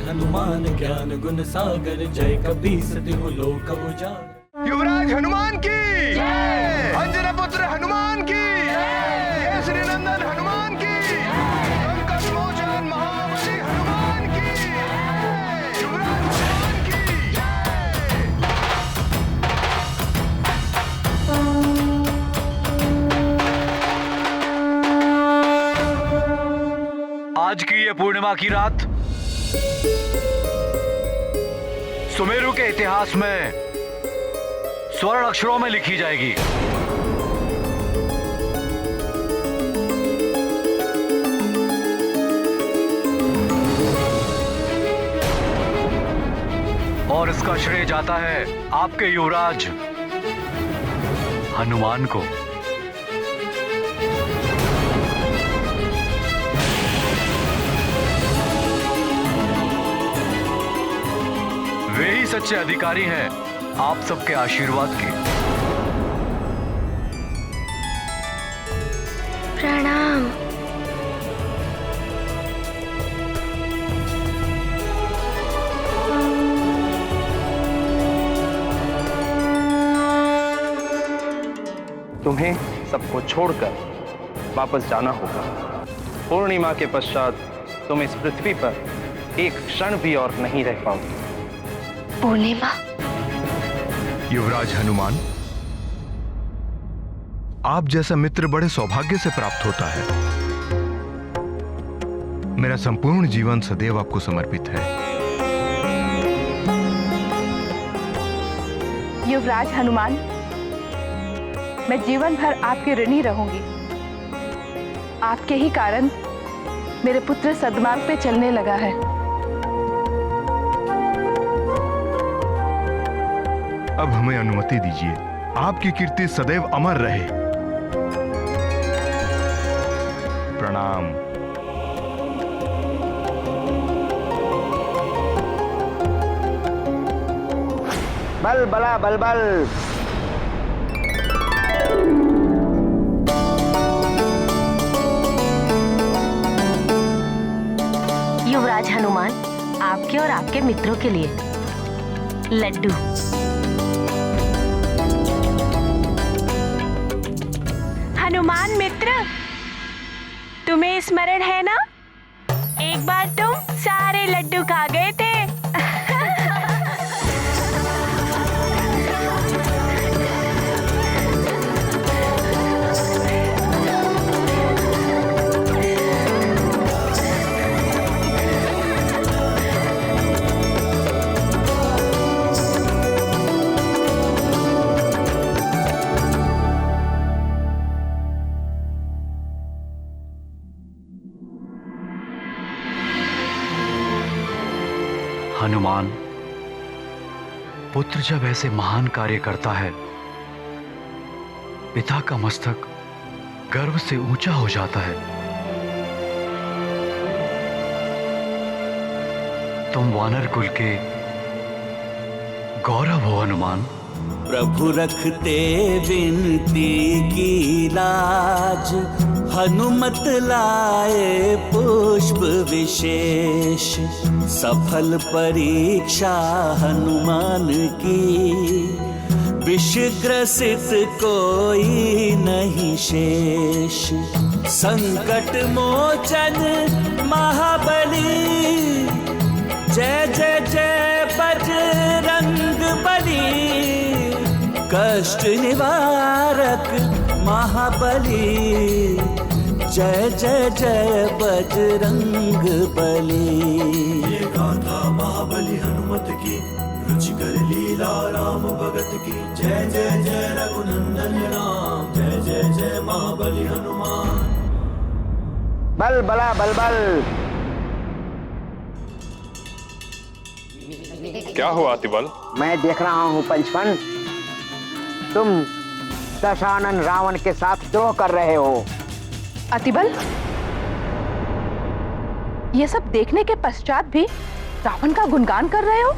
हनुमान ज्ञान गुण सागर, जय कपीस तिहु लोक उजागर। युवराज हनुमान की जय, अंजनी पुत्र हनुमान की जय, केसरी नंदन हनुमान की जय, संकट मोचन महाबली हनुमान की जय, युवराज हनुमान की जय। आज की ये पूर्णिमा की रात सुमेरु के इतिहास में स्वर्ण अक्षरों में लिखी जाएगी। और इसका श्रेय जाता है आपके युवराज हनुमान को। वे ही सच्चे अधिकारी हैं आप सबके आशीर्वाद के। प्रणाम। तुम्हें सबको छोड़कर वापस जाना होगा। पूर्णिमा के पश्चात तुम इस पृथ्वी पर एक क्षण भी और नहीं रह पाओगे। पूर्णिमा? युवराज हनुमान, आप जैसा मित्र बड़े सौभाग्य से प्राप्त होता है। मेरा संपूर्ण जीवन सदैव आपको समर्पित है। युवराज हनुमान, मैं जीवन भर आपके ऋणी रहूंगी। आपके ही कारण मेरे पुत्र सद्मार्ग पे चलने लगा है। अब हमें अनुमति दीजिए, आपकी कीर्ति सदैव अमर रहे। प्रणाम। बल बला बल बल। युवराज हनुमान, आपके और आपके मित्रों के लिए लड्डू। हनुमान मित्र, तुम्हें स्मरण है ना, एक बार तुम सारे लड्डू खा गए थे। हनुमान, पुत्र जब ऐसे महान कार्य करता है, पिता का मस्तक गर्व से ऊंचा हो जाता है। तुम वानर कुल के गौरव हो हनुमान। प्रभु रखते विनती की लाज, हनुमत लाए पुष्प विशेष। सफल परीक्षा हनुमान की, विषग्रसित कोई नहीं शेष। संकट मोचन महाबली, जय जय जय बजरंग बली। कष्ट निवारक महाबली, जय जय जय बजरंग बली। ये गाथा महाबली हनुमत की, रुचिकर लीला राम भगत की। जय जय जय रघुनंदन राम, जय जय जय महाबली हनुमान। बल बला बल बल। क्या हुआ अतिबल? मैं देख रहा हूँ पंचपन, तुम दशानन रावण के साथ द्रोह कर रहे हो। अतिबल, ये सब देखने के पश्चात भी रावण का गुणगान कर रहे हो?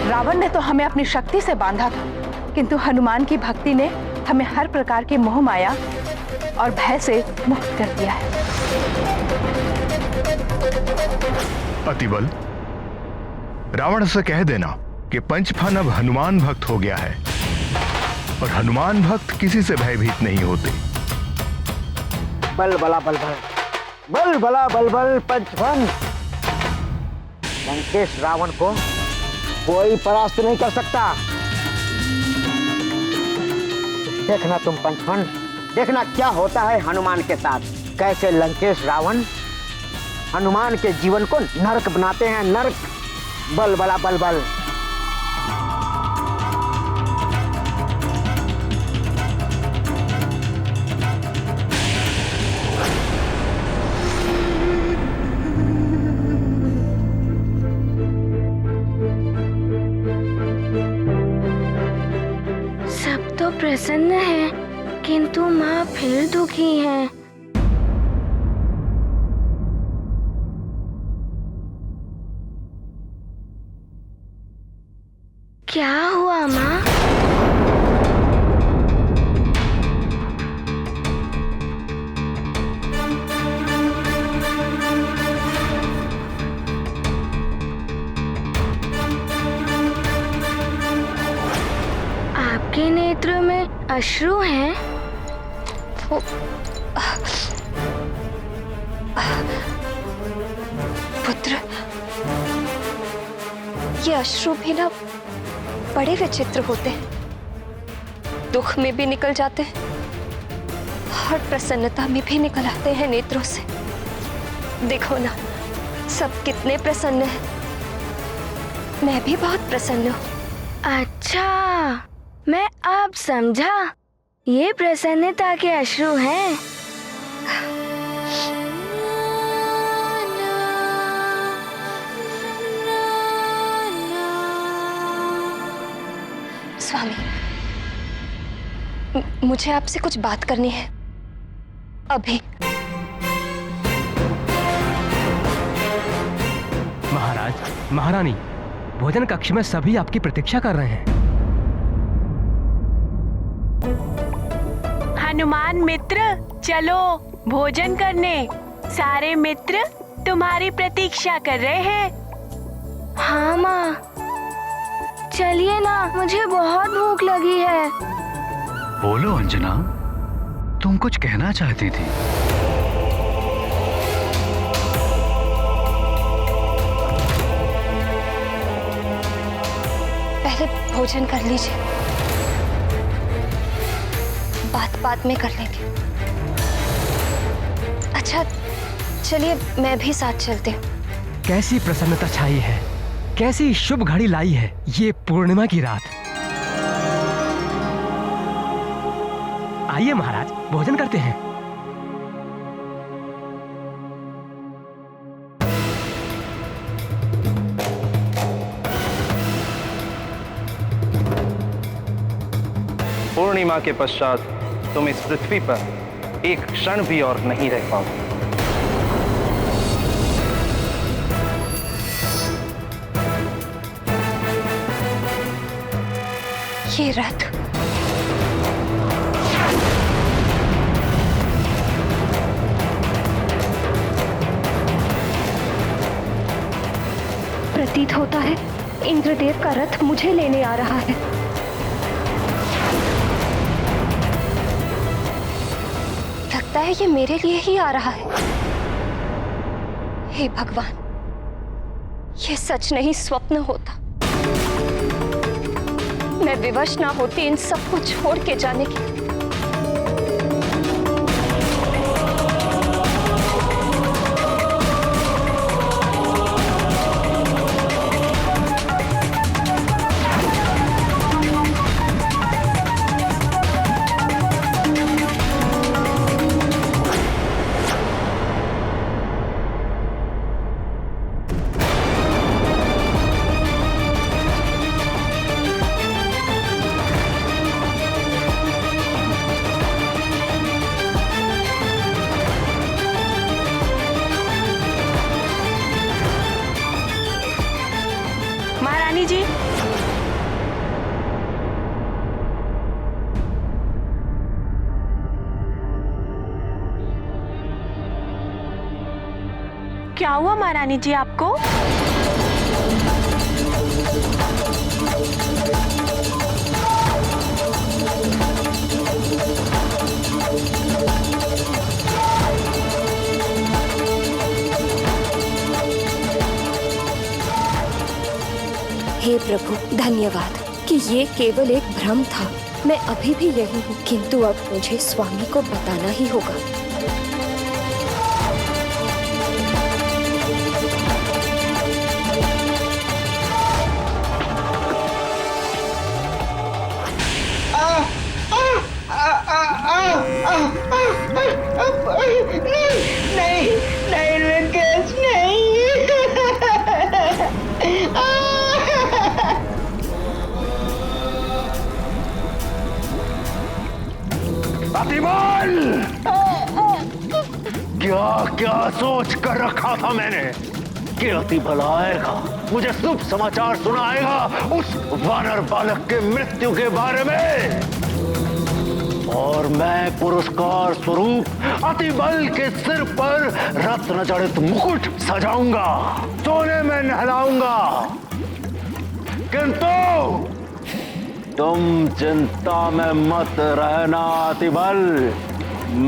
रावण ने तो हमें अपनी शक्ति से बांधा था, किंतु हनुमान की भक्ति ने हमें हर प्रकार की मोह माया और भय से मुक्त कर दिया है। अतिबल, रावण से कह देना कि पंचफन अब हनुमान भक्त हो गया है और हनुमान भक्त किसी से भयभीत नहीं होते। बल बला बल बल, बल बला बल बल पंचफन। लंकेश रावण को कोई परास्त नहीं कर सकता। देखना तुम पंचफन, देखना क्या होता है हनुमान के साथ। कैसे लंकेश रावण हनुमान के जीवन को नरक बनाते हैं, नरक। बल बला बल बल। सब तो प्रसन्न है, किंतु माँ फिर दुखी है। क्या हुआ माँ? आपके नेत्र में अश्रु हैं? पुत्र, ये अश्रु भी ना बड़े विचित्र होते हैं। दुख में भी निकल जाते हैं और प्रसन्नता में भी निकल आते हैं नेत्रों से। देखो ना, सब कितने प्रसन्न हैं। मैं भी बहुत प्रसन्न हूँ। अच्छा, मैं अब समझा, ये प्रसन्नता के अश्रु हैं। स्वामी, मुझे आपसे कुछ बात करनी है अभी। महाराज, महारानी, भोजन कक्ष में सभी आपकी प्रतीक्षा कर रहे हैं। हनुमान मित्र, चलो भोजन करने। सारे मित्र तुम्हारी प्रतीक्षा कर रहे हैं। हाँ माँ, चलिए ना, मुझे बहुत भूख लगी है। बोलो अंजना, तुम कुछ कहना चाहती थी। पहले भोजन कर लीजिए, बात बात में कर लेंगे। अच्छा चलिए, मैं भी साथ चलती हूँ। कैसी प्रसन्नता छाई है, कैसी शुभ घड़ी लाई है ये पूर्णिमा की रात। आइए महाराज, भोजन करते हैं। पूर्णिमा के पश्चात तुम इस पृथ्वी पर एक क्षण भी और नहीं रह पाओगे। ये रथ प्रतीत होता है इंद्रदेव का रथ मुझे लेने आ रहा है। लगता है ये मेरे लिए ही आ रहा है। हे भगवान, ये सच नहीं स्वप्न होता। मैं विवश ना होती इन सबको छोड़ के जाने की। हुआ महारानी जी आपको? हे प्रभु, धन्यवाद कि ये केवल एक भ्रम था। मैं अभी भी यही हूँ, किंतु अब मुझे स्वामी को बताना ही होगा। नहीं नहीं लंकेश, नहीं। अतिबल! क्या क्या सोच कर रखा था मैंने कि अतिबल आएगा, मुझे शुभ समाचार सुनाएगा उस वानर बालक के मृत्यु के बारे में, और मैं पुरस्कार स्वरूप अतिबल के सिर पर रत्न जड़ित मुकुट सजाऊंगा, सोने में नहलाऊंगा। किंतु तुम चिंता में मत रहना अतिबल,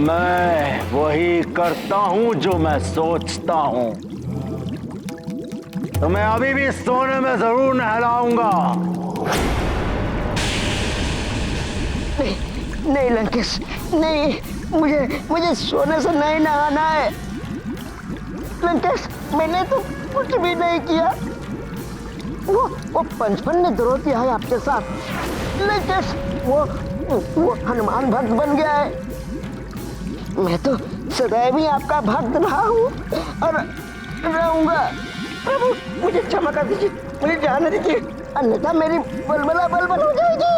मैं वही करता हूं जो मैं सोचता हूं। तो मैं अभी भी सोने में जरूर नहलाऊंगा। नहीं नहीं लंकेश, नहीं, मुझे सोने से नहीं नहाना है। लंकेश, मैंने तो कुछ भी नहीं किया। वो पंचपन ने विरोध किया है आपके साथ। लंकेश, वो हनुमान भक्त बन गया है। मैं तो सदैव ही आपका भक्त रहा हूँ और रहूंगा। प्रभु, मुझे क्षमा कर दीजिए, मुझे जाने दीजिए, अन्यथा मेरी बलबला बलबल हो जाएगी।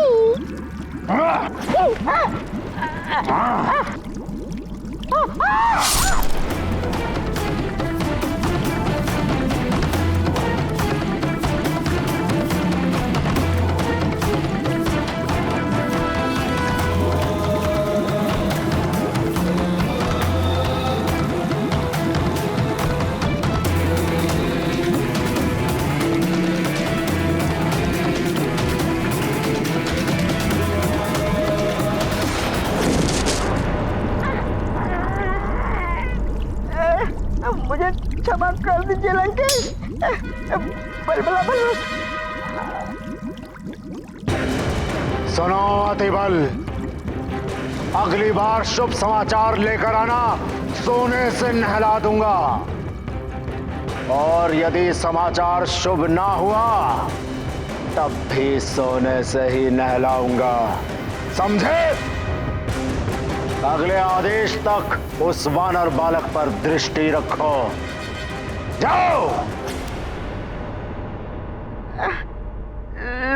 मुझे क्षमा कर दीजिए लंकेश, बलबला बलबल। सुनो अतिबल, अगली बार शुभ समाचार लेकर आना, सोने से नहला दूंगा, और यदि समाचार शुभ ना हुआ तब भी सोने से ही नहलाऊंगा, समझे? अगले आदेश तक उस वानर बालक पर दृष्टि रखो। जाओ।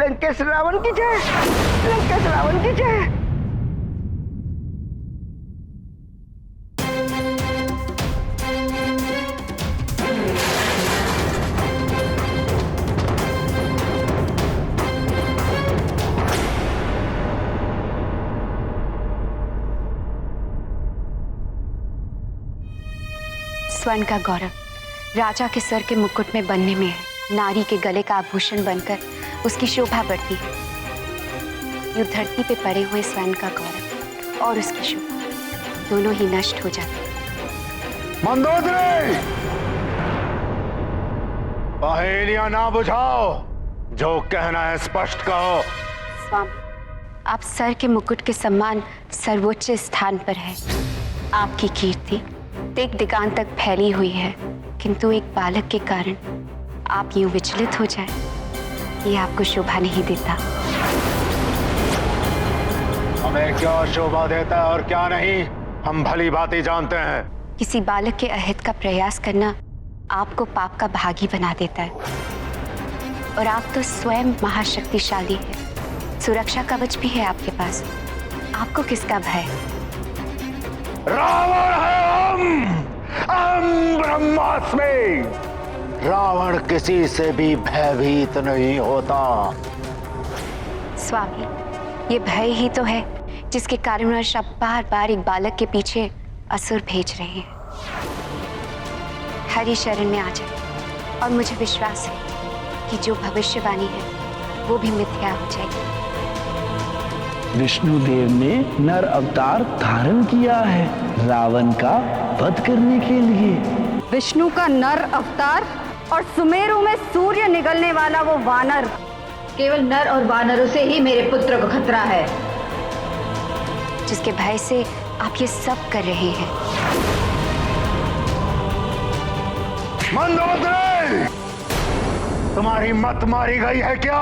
लंकेश रावण की जय, लंकेश रावण की जय। स्वर्ण का गौरव राजा के सर के मुकुट में बनने में है, नारी के गले का आभूषण बनकर उसकी शोभा बढ़ती है। यूं धरती पे पड़े हुए स्वर्ण का गौरव और उसकी शोभा दोनों ही नष्ट हो जाते। मंदोदरी, पहेलियां ना बुझाओ, जो कहना है स्पष्ट कहो। स्वामी, आप सर के मुकुट के सम्मान सर्वोच्च स्थान पर है। आपकी कीर्ति दिग दिगांत तक फैली हुई है, किंतु एक बालक के कारण आप यूं विचलित हो जाए, ये आपको शोभा नहीं देता। हमें क्या शोभा देता है और क्या नहीं, हम भली भांति जानते हैं। किसी बालक के अहित का प्रयास करना आपको पाप का भागी बना देता है, और आप तो स्वयं महाशक्तिशाली है, सुरक्षा कवच भी है आपके पास, आपको किसका भय? रावण है हम ब्रह्मास्मि। रावण किसी से भी भयभीत नहीं होता। स्वामी, ये भय ही तो है जिसके कारणवश आप बार बार एक बालक के पीछे असुर भेज रहे हैं। हरि शरण में आ जाए और मुझे विश्वास है कि जो भविष्यवाणी है वो भी मिथ्या हो जाएगी। विष्णुदेव ने नर अवतार धारण किया है रावण का वध करने के लिए। विष्णु का नर अवतार और सुमेरु में सूर्य निकलने वाला वो वानर, केवल नर और वानरों से ही मेरे पुत्र को खतरा है, जिसके भय से आप ये सब कर रहे हैं। मंदोदरी, तुम्हारी मत मारी गई है क्या?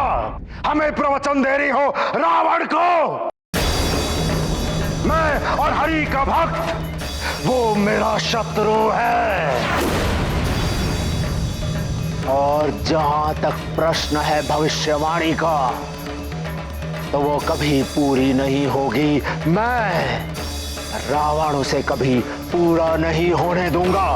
हमें प्रवचन दे रही हो रावण को? मैं और हरि का भक्त, वो मेरा शत्रु है। और जहां तक प्रश्न है भविष्यवाणी का, तो वो कभी पूरी नहीं होगी। मैं रावण उसे कभी पूरा नहीं होने दूंगा।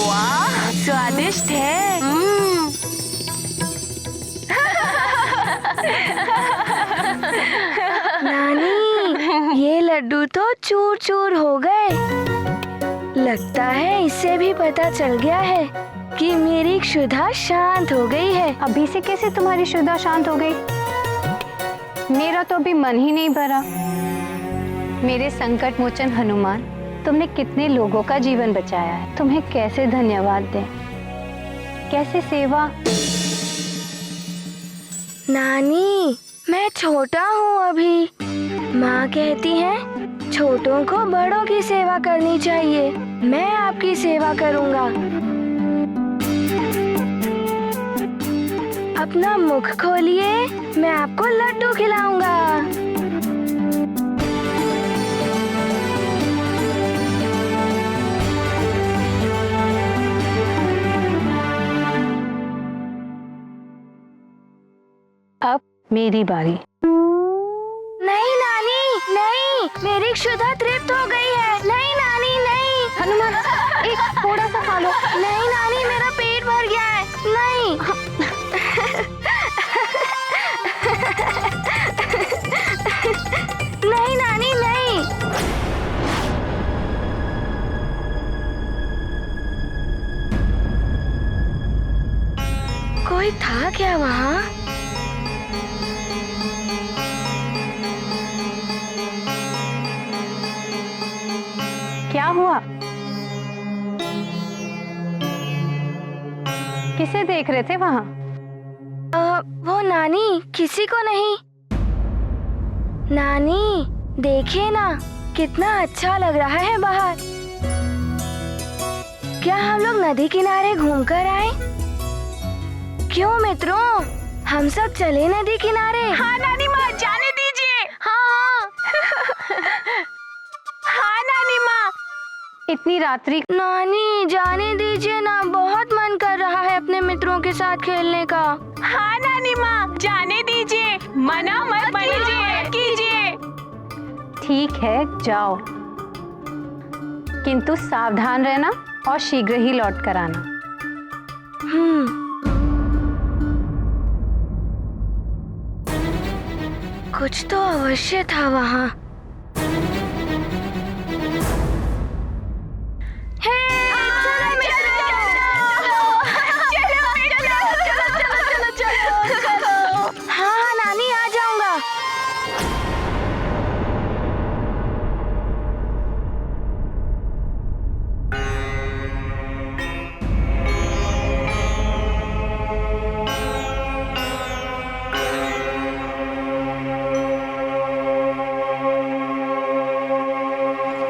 वाह, स्वादिष्ट है। नानी, ये लड्डू तो चूर चूर हो गए। लगता है इससे भी पता चल गया है कि मेरी क्षुधा शांत हो गई है। अभी से कैसे तुम्हारी क्षुधा शांत हो गई? मेरा तो अभी मन ही नहीं भरा। मेरे संकट मोचन हनुमान, तुमने कितने लोगों का जीवन बचाया है। तुम्हें कैसे धन्यवाद दें, कैसे सेवा। नानी, मैं छोटा हूँ अभी। माँ कहती है छोटों को बड़ों की सेवा करनी चाहिए। मैं आपकी सेवा करूँगा। अपना मुख खोलिए, मैं आपको लड्डू खिलाऊंगा। अब मेरी बारी। नहीं नानी, नहीं, मेरी क्षुधा तृप्त हो गई है। नहीं नानी, नहीं। हनुमान, एक थोड़ा सा खा लो। नहीं नानी, मेरा पेट भर गया है। नहीं। नहीं नानी, नहीं। कोई था क्या वहाँ? क्या हुआ? किसे देख रहे थे वहाँ? वो नानी, किसी को नहीं। नानी, देखिए ना, कितना अच्छा लग रहा है बाहर। क्या हम लोग नदी किनारे घूमकर आए? क्यों मित्रों, हम सब चले नदी किनारे? हाँ नानी माँ, जाने दीजिए। हाँ हाँ नानी माँ। इतनी रात्रि। नानी, जाने दीजिए ना, बहुत मन कर रहा है अपने मित्रों के साथ खेलने का। हाँ नानी माँ, जाने दीजिए, मना मत कीजिए। ठीक है, जाओ, किंतु सावधान रहना और शीघ्र ही लौट कर आना। कुछ तो अवश्य था वहाँ। हाँ नानी, आ जाऊंगा।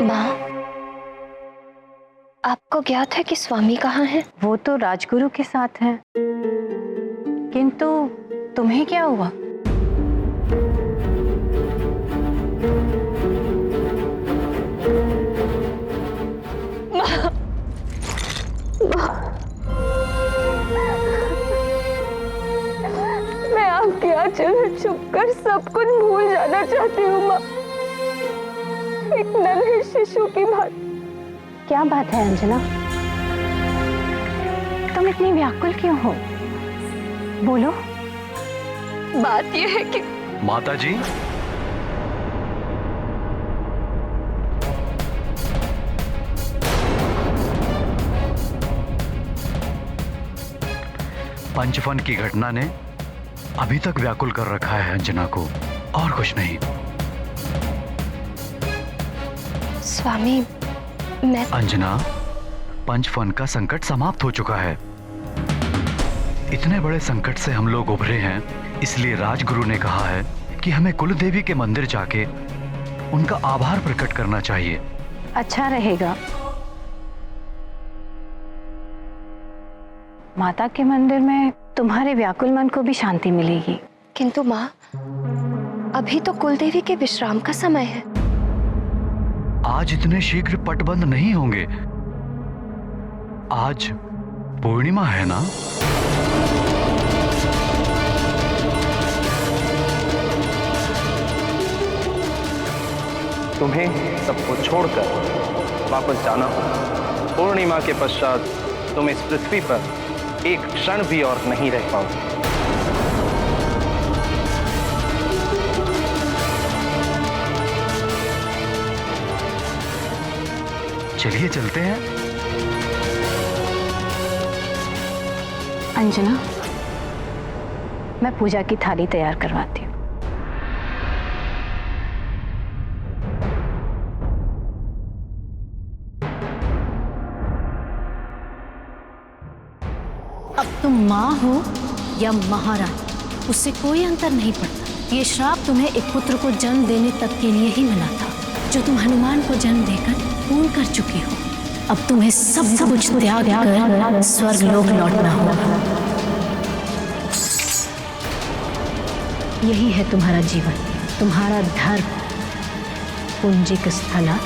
माँ, आपको ज्ञात है कि स्वामी कहाँ हैं? वो तो राजगुरु के साथ हैं। किंतु तुम्हें क्या हुआ? मैं आपके आंचल में छुपकर सब कुछ भूल जाना चाहती हूँ माँ। एक शिशु की बात। क्या बात है अंजना, तुम इतनी व्याकुल क्यों हो? बोलो। बात यह है कि माता जी, पंचफन की घटना ने अभी तक व्याकुल कर रखा है अंजना को, और कुछ नहीं। स्वामी, मैं अंजना, पंचफन का संकट समाप्त हो चुका है। इतने बड़े संकट से हम लोग उभरे हैं, इसलिए राजगुरु ने कहा है कि हमें कुलदेवी के मंदिर जाके उनका आभार प्रकट करना चाहिए। अच्छा रहेगा। माता के मंदिर में तुम्हारे व्याकुल मन को भी शांति मिलेगी। किंतु माँ, अभी तो कुलदेवी के विश्राम का समय है। आज इतने शीघ्र पटबंद नहीं होंगे। आज पूर्णिमा है ना? तुम्हें सबको छोड़कर वापस जाना होगा। पूर्णिमा के पश्चात तुम इस पृथ्वी पर एक क्षण भी और नहीं रह पाओगे। चलिए चलते हैं। अंजना, मैं पूजा की थाली तैयार करवाती हूँ। अब तुम माँ हो या महारानी, उससे कोई अंतर नहीं पड़ता। ये श्राप तुम्हें एक पुत्र को जन्म देने तक के लिए ही मिला था, जो तुम हनुमान को जन्म देकर पूर्ण कर चुकी हो। अब तुम्हें सब कुछ त्याग कर स्वर्ग लोक लौटना होगा। यही है तुम्हारा जीवन, तुम्हारा धर्म। पुंजिक स्थला